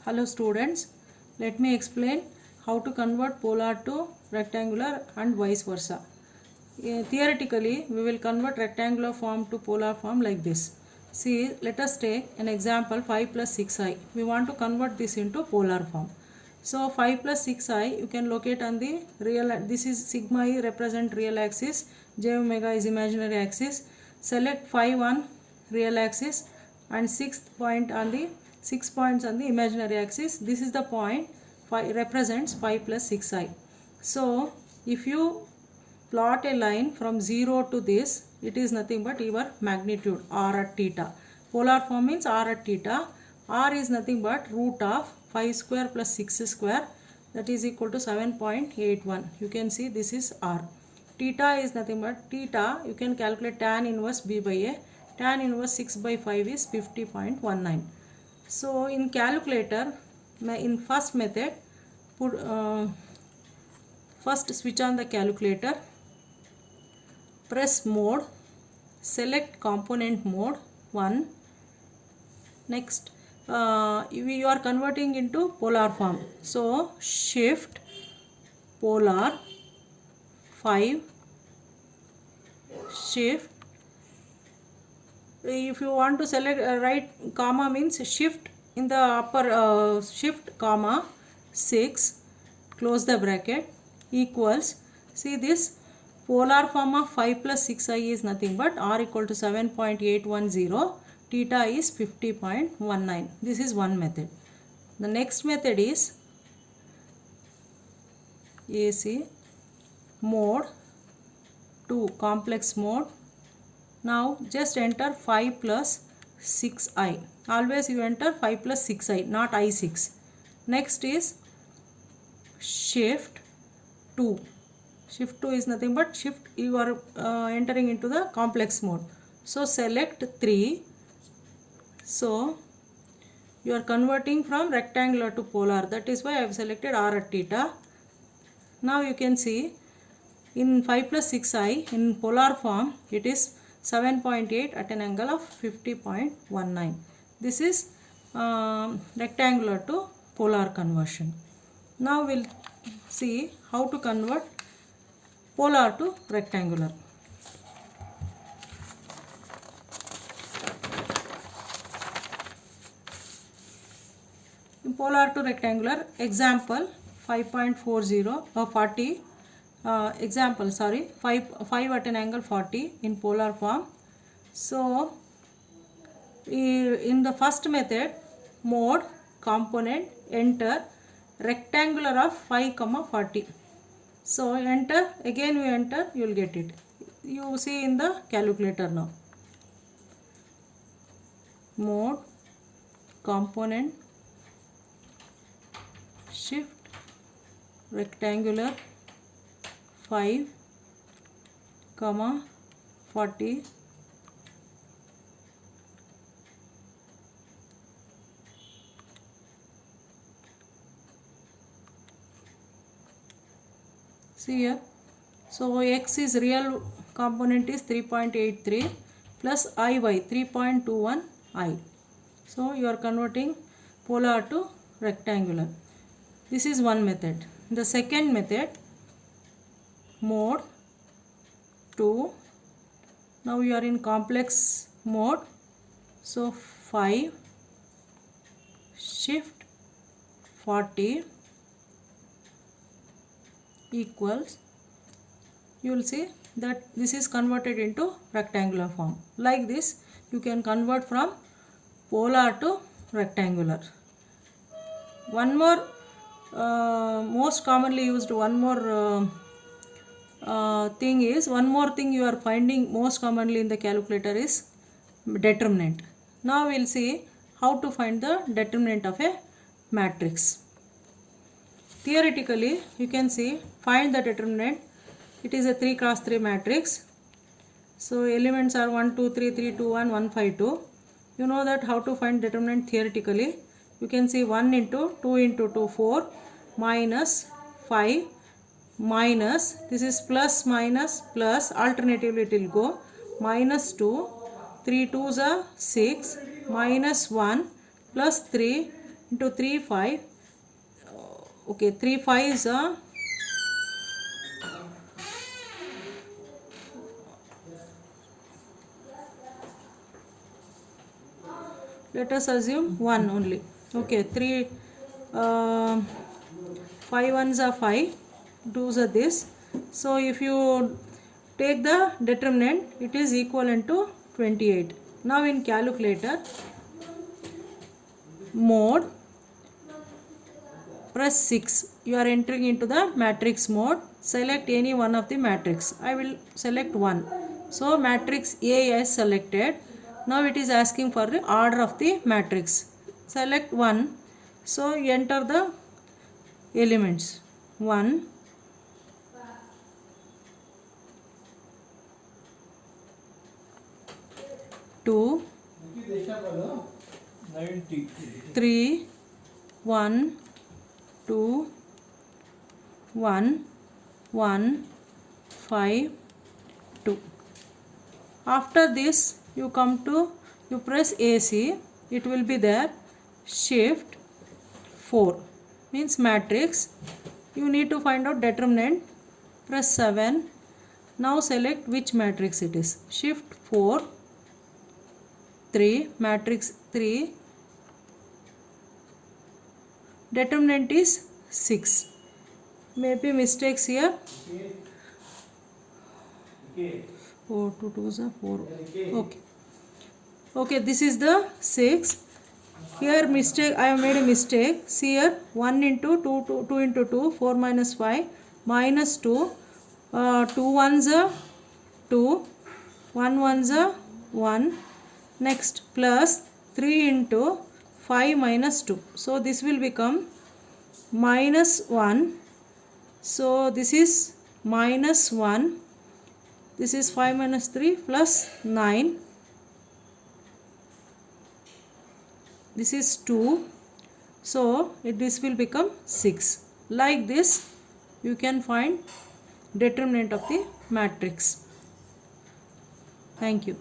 Hello students, let me explain how to convert polar to rectangular and vice versa. Theoretically, we will convert rectangular form to polar form like this. See, let us take an example 5 plus 6i. We want to convert this into polar form. So 5 plus 6i you can locate on the real, this is sigma I represent real axis, j omega is imaginary axis. Select 5 on real axis and 6th point on the 6 points on the imaginary axis. This is the point 5 represents 5 plus 6i. So if you plot a line from 0 to this, it is nothing but your magnitude r at theta. Polar form means r at theta. R is nothing but root of 5 square plus 6 square, that is equal to 7.81. You can see this is r. Theta is nothing but theta, you can calculate tan inverse b by a. Tan inverse 6 by 5 is 50.19. So in calculator, in first method, first switch on the calculator, press mode, select component mode 1. Next you are converting into polar form, so shift polar 5, shift, if you want to select write comma means shift in the upper shift comma 6, close the bracket, equals, see this polar form of 5 plus 6i is nothing but r equal to 7.810, theta is 50.19. This is one method. The next method is AC mode 2, complex mode. Now just enter 5 plus 6i. Always you enter 5 plus 6i, not i6. Next is shift 2. Shift 2 is nothing but shift, you are entering into the complex mode. So select 3. So you are converting from rectangular to polar. That is why I have selected r at theta. Now you can see in 5 plus 6i in polar form it is 7.8 at an angle of 50.19. This is rectangular to polar conversion. Now we'll see how to convert polar to rectangular. In polar to rectangular, example 5.40 or 40, example 5 at an angle 40 in polar form. So in the first method, mode, component, enter, rectangular of 5 comma 40. So enter, again you enter, you will get it. You see in the calculator now. Mode, component, shift, rectangular 5 comma 40, see here. So x is real component is 3.83 plus iy 3.21 I. So you are converting polar to rectangular. This is one method. The second method, mode 2. Now you are in complex mode. So 5 shift 40 equals, you will see that this is converted into rectangular form. Like this you can convert from polar to rectangular. One more most commonly used one more thing you are finding most commonly in the calculator is determinant. Now we will see how to find the determinant of a matrix. Theoretically you can see, find the determinant. It is a 3 cross 3 matrix. So elements are 1 2 3 3 2 1 1 5 2. You know that how to find determinant theoretically. You can see 1 into 2 into 2 4 minus 5 minus, this is plus minus plus, alternatively it will go minus 2, 3 2s are 6 minus 1 plus 3 into 3 5. Okay, 3 5 is a let us assume 1 only. Okay, 3 5 ones are 5, 2s are this. So if you take the determinant, it is equivalent to 28. Now in calculator, mode, press 6. You are entering into the matrix mode. Select any one of the matrix. I will select 1. So matrix A is selected. Now it is asking for the order of the matrix. Select 1. So enter the elements. 1, 2, 3, 1, 2, 1, 1, 5, 2. After this, you press AC, it will be there. Shift 4 means matrix. You need to find out determinant. Press 7. Now select which matrix it is. Shift 4, 3, matrix 3. Determinant is 6. Maybe mistakes here. 4, 2, 2 is 4. Okay. Okay, this is the 6. Here mistake, I have made a mistake. See here, 1 into 2, 2 into 2, 4 minus 5, minus 2, 2 ones are 2, 1 ones are 1. Next, plus 3 into 5 minus 2. So this will become minus 1. So this is minus 1. This is 5 minus 3 plus 9. This is 2. So this will become 6. Like this, you can find determinant of the matrix. Thank you.